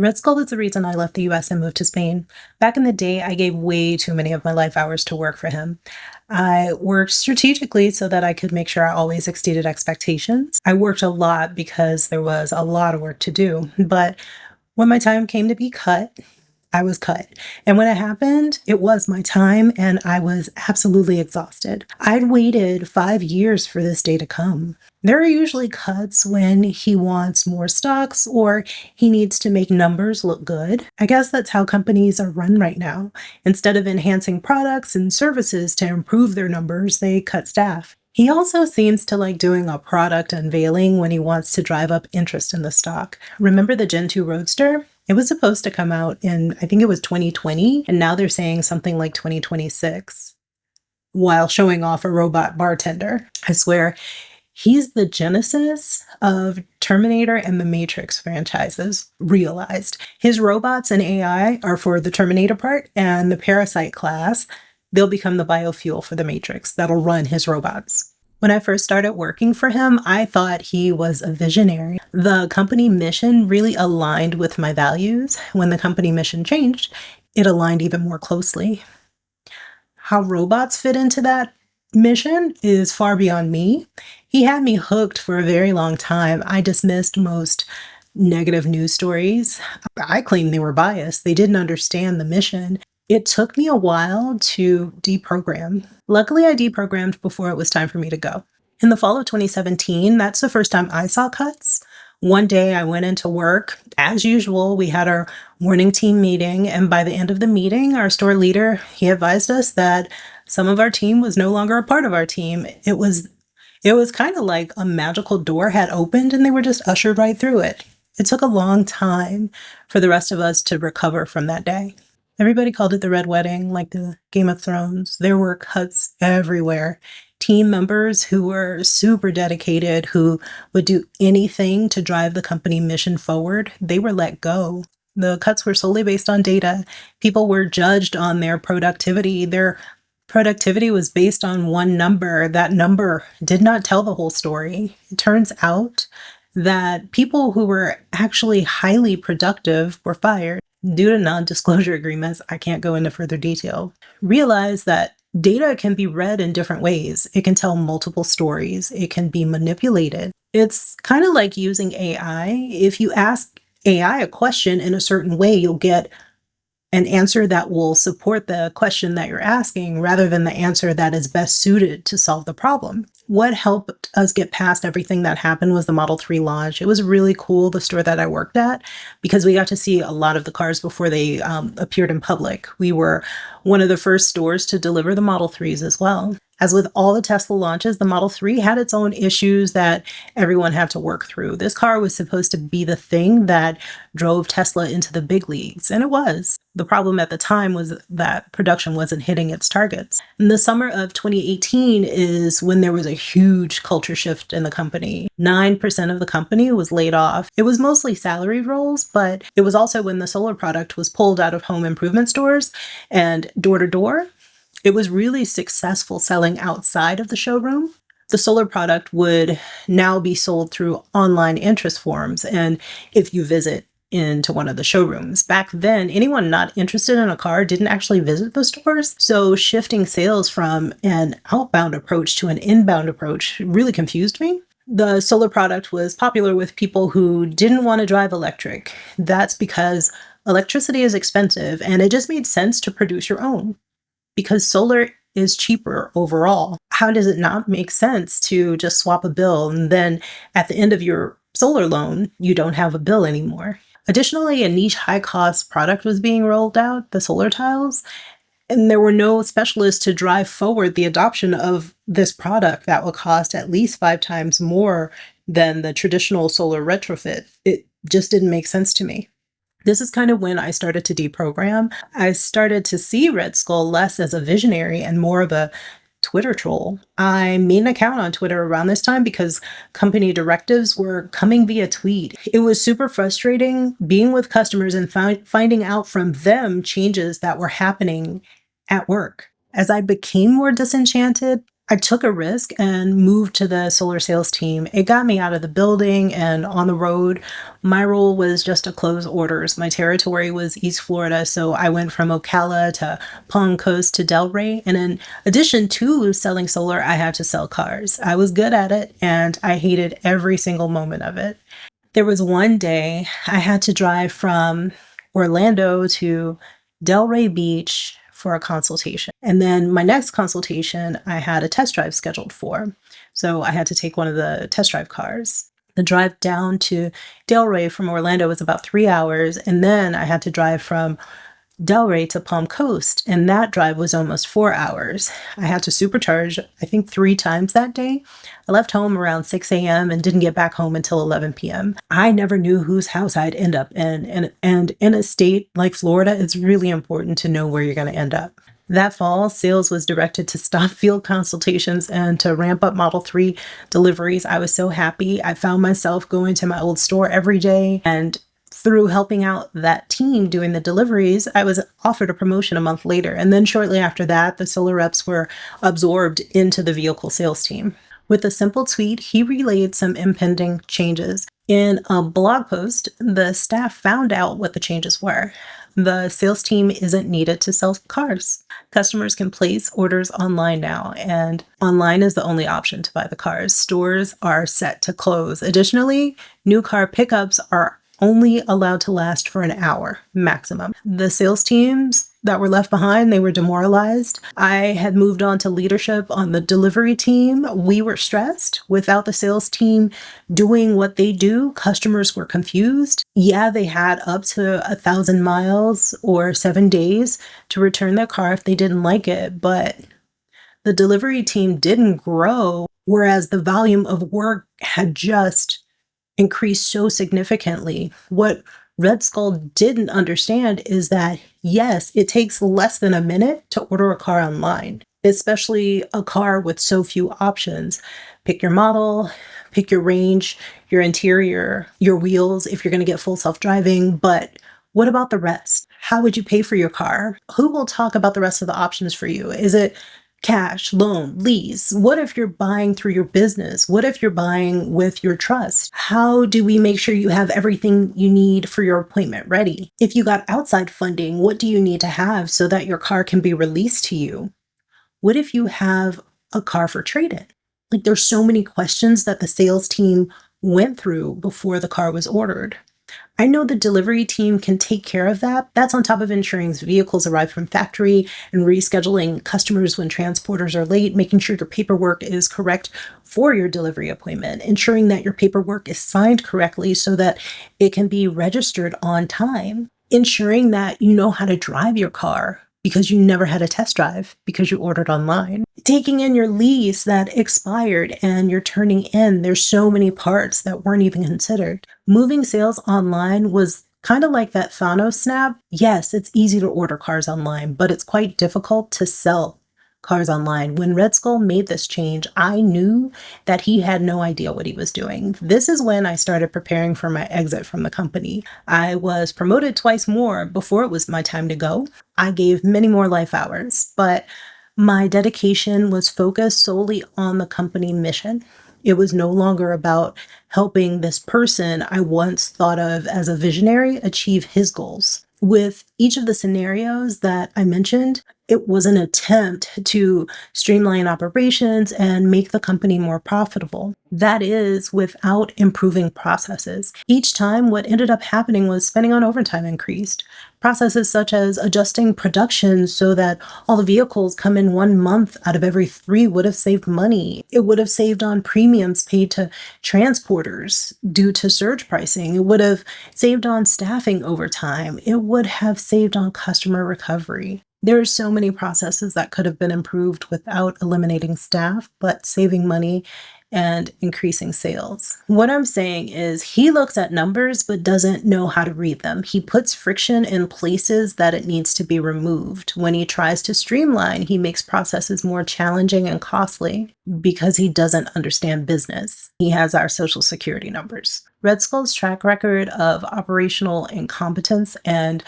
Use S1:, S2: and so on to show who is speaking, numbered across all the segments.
S1: Red Skull is the reason I left the US and moved to Spain. Back in the day, I gave way too many of my life hours to work for him. I worked strategically so that I could make sure I always exceeded expectations. I worked a lot because there was a lot of work to do. But when my time came to be cut, I was cut. And when it happened, it was my time and I was absolutely exhausted. I'd waited 5 years for this day to come. There are usually cuts when he wants more stocks or he needs to make numbers look good. I guess that's how companies are run right now. Instead of enhancing products and services to improve their numbers, they cut staff. He also seems to like doing a product unveiling when he wants to drive up interest in the stock. Remember the Gen 2 Roadster? It was supposed to come out in, I think it was 2020, and now they're saying something like 2026 while showing off a robot bartender. I swear, he's the genesis of Terminator and the Matrix franchises realized. His robots and AI are for the Terminator part, and the Parasite class, they'll become the biofuel for the Matrix that'll run his robots. When I first started working for him, I thought he was a visionary. The company mission really aligned with my values. When the company mission changed, it aligned even more closely. How robots fit into that mission is far beyond me. He had me hooked for a very long time. I dismissed most negative news stories. I claimed they were biased. They didn't understand the mission. It took me a while to deprogram. Luckily, I deprogrammed before it was time for me to go. In the fall of 2017, that's the first time I saw cuts. One day I went into work. As usual, we had our morning team meeting, and by the end of the meeting, our store leader, he advised us that some of our team was no longer a part of our team. It was kind of like a magical door had opened and they were just ushered right through it. It took a long time for the rest of us to recover from that day. Everybody called it the Red Wedding, like the Game of Thrones. There were cuts everywhere. Team members who were super dedicated, who would do anything to drive the company mission forward, they were let go. The cuts were solely based on data. People were judged on their productivity. Their productivity was based on one number. That number did not tell the whole story. It turns out that people who were actually highly productive were fired. Due to non-disclosure agreements, I can't go into further detail. Realize that data can be read in different ways. It can tell multiple stories. It can be manipulated. It's kind of like using AI. If you ask AI a question in a certain way, you'll get an answer that will support the question that you're asking rather than the answer that is best suited to solve the problem. What helped us get past everything that happened was the Model 3 launch. It was really cool, the store that I worked at, because we got to see a lot of the cars before they appeared in public. We were one of the first stores to deliver the Model 3s as well. As with all the Tesla launches, the Model 3 had its own issues that everyone had to work through. This car was supposed to be the thing that drove Tesla into the big leagues, and it was. The problem at the time was that production wasn't hitting its targets. In the summer of 2018 is when there was a huge culture shift in the company. 9% of the company was laid off. It was mostly salary roles, but it was also when the solar product was pulled out of home improvement stores and door to door. It was really successful selling outside of the showroom. The solar product would now be sold through online interest forums, and if you visit into one of the showrooms. Back then, anyone not interested in a car didn't actually visit the stores, so shifting sales from an outbound approach to an inbound approach really confused me. The solar product was popular with people who didn't want to drive electric. That's because electricity is expensive, and it just made sense to produce your own. Because solar is cheaper overall. How does it not make sense to just swap a bill and then at the end of your solar loan, you don't have a bill anymore? Additionally, a niche high-cost product was being rolled out, the solar tiles, and there were no specialists to drive forward the adoption of this product that would cost at least 5 times more than the traditional solar retrofit. It just didn't make sense to me. This is kind of when I started to deprogram. I started to see Red Skull less as a visionary and more of a Twitter troll. I made an account on Twitter around this time because company directives were coming via tweet. It was super frustrating being with customers and finding out from them changes that were happening at work. As I became more disenchanted, I took a risk and moved to the solar sales team. It got me out of the building and on the road. My role was just to close orders. My territory was East Florida, so I went from Ocala to Palm Coast to Delray. And in addition to selling solar, I had to sell cars. I was good at it, and I hated every single moment of it. There was one day I had to drive from Orlando to Delray Beach for a consultation. And then my next consultation, I had a test drive scheduled for. So I had to take one of the test drive cars. The drive down to Delray from Orlando was about 3 hours. And then I had to drive from Delray to Palm Coast, and that drive was almost 4 hours. I had to supercharge, I think, 3 times that day. I left home around 6 a.m. and didn't get back home until 11 p.m. I never knew whose house I'd end up in. And in a state like Florida, it's really important to know where you're going to end up. That fall, sales was directed to stop field consultations and to ramp up Model 3 deliveries. I was so happy. I found myself going to my old store every day, and through helping out that team doing the deliveries, I was offered a promotion a month later. And then shortly after that, the solar reps were absorbed into the vehicle sales team. With a simple tweet, he relayed some impending changes. In a blog post, the staff found out what the changes were. The sales team isn't needed to sell cars. Customers can place orders online now, and online is the only option to buy the cars. Stores are set to close. Additionally, new car pickups are only allowed to last for an hour maximum. The sales teams that were left behind, they were demoralized. I had moved on to leadership on the delivery team. We were stressed. Without the sales team doing what they do, customers were confused. Yeah, they had up to 1,000 miles or 7 days to return their car if they didn't like it, but the delivery team didn't grow, whereas the volume of work had just increased so significantly. What Red Skull didn't understand is that, yes, it takes less than a minute to order a car online, especially a car with so few options. Pick your model, pick your range, your interior, your wheels, if you're going to get full self-driving. But what about the rest? How would you pay for your car? Who will talk about the rest of the options for you? Is it cash, loan, lease? What if you're buying through your business? What if you're buying with your trust? How do we make sure you have everything you need for your appointment ready? If you got outside funding, what do you need to have so that your car can be released to you? What if you have a car for trade-in? Like, there's so many questions that the sales team went through before the car was ordered. I know the delivery team can take care of that. That's on top of ensuring vehicles arrive from factory and rescheduling customers when transporters are late, making sure your paperwork is correct for your delivery appointment, ensuring that your paperwork is signed correctly so that it can be registered on time, ensuring that you know how to drive your car because you never had a test drive because you ordered online, taking in your lease that expired and you're turning in. There's so many parts that weren't even considered. Moving sales online was kind of like that Thanos snap. Yes, it's easy to order cars online, but it's quite difficult to sell cars online. When Red Skull made this change, I knew that he had no idea what he was doing. This is when I started preparing for my exit from the company. I was promoted twice more before it was my time to go. I gave many more life hours, but my dedication was focused solely on the company mission. It was no longer about helping this person I once thought of as a visionary achieve his goals. With each of the scenarios that I mentioned, it was an attempt to streamline operations and make the company more profitable. That is, without improving processes. Each time, what ended up happening was spending on overtime increased. Processes such as adjusting production so that all the vehicles come in 1 month out of every 3 would have saved money. It would have saved on premiums paid to transporters due to surge pricing. It would have saved on staffing overtime. It would have saved on customer recovery. There are so many processes that could have been improved without eliminating staff, but saving money and increasing sales. What I'm saying is he looks at numbers but doesn't know how to read them. He puts friction in places that it needs to be removed. When he tries to streamline, he makes processes more challenging and costly because he doesn't understand business. He has our social security numbers. Red Skull's track record of operational incompetence and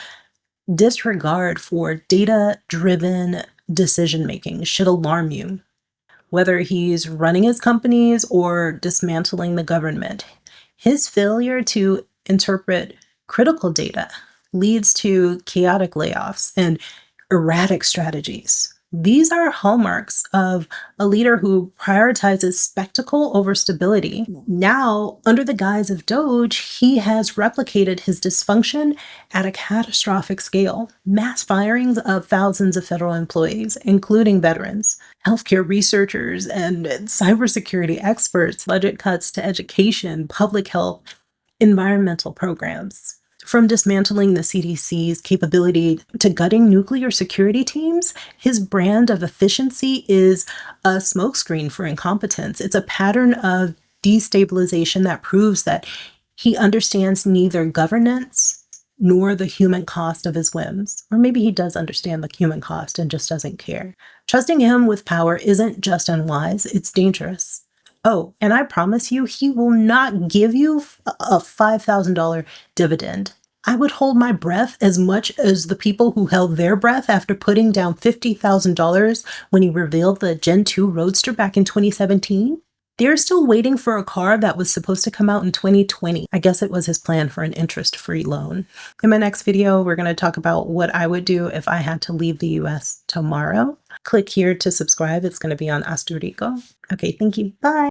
S1: disregard for data-driven decision-making should alarm you. whether he's running his companies or dismantling the government. His failure to interpret critical data leads to chaotic layoffs and erratic strategies. These are hallmarks of a leader who prioritizes spectacle over stability. Now, under the guise of DOGE, he has replicated his dysfunction at a catastrophic scale. Mass firings of thousands of federal employees, including veterans, healthcare researchers, and cybersecurity experts, budget cuts to education, public health, environmental programs. From dismantling the CDC's capability to gutting nuclear security teams, his brand of efficiency is a smokescreen for incompetence. It's a pattern of destabilization that proves that he understands neither governance nor the human cost of his whims. Or maybe he does understand the human cost and just doesn't care. Trusting him with power isn't just unwise, it's dangerous. Oh, and I promise you, he will not give you a $5,000 dividend. I would hold my breath as much as the people who held their breath after putting down $50,000 when he revealed the Gen 2 Roadster back in 2017. They're still waiting for a car that was supposed to come out in 2020. I guess it was his plan for an interest-free loan. In my next video, we're going to talk about what I would do if I had to leave the US tomorrow. Click here to subscribe. It's going to be on Asturico. Okay, thank you. Bye.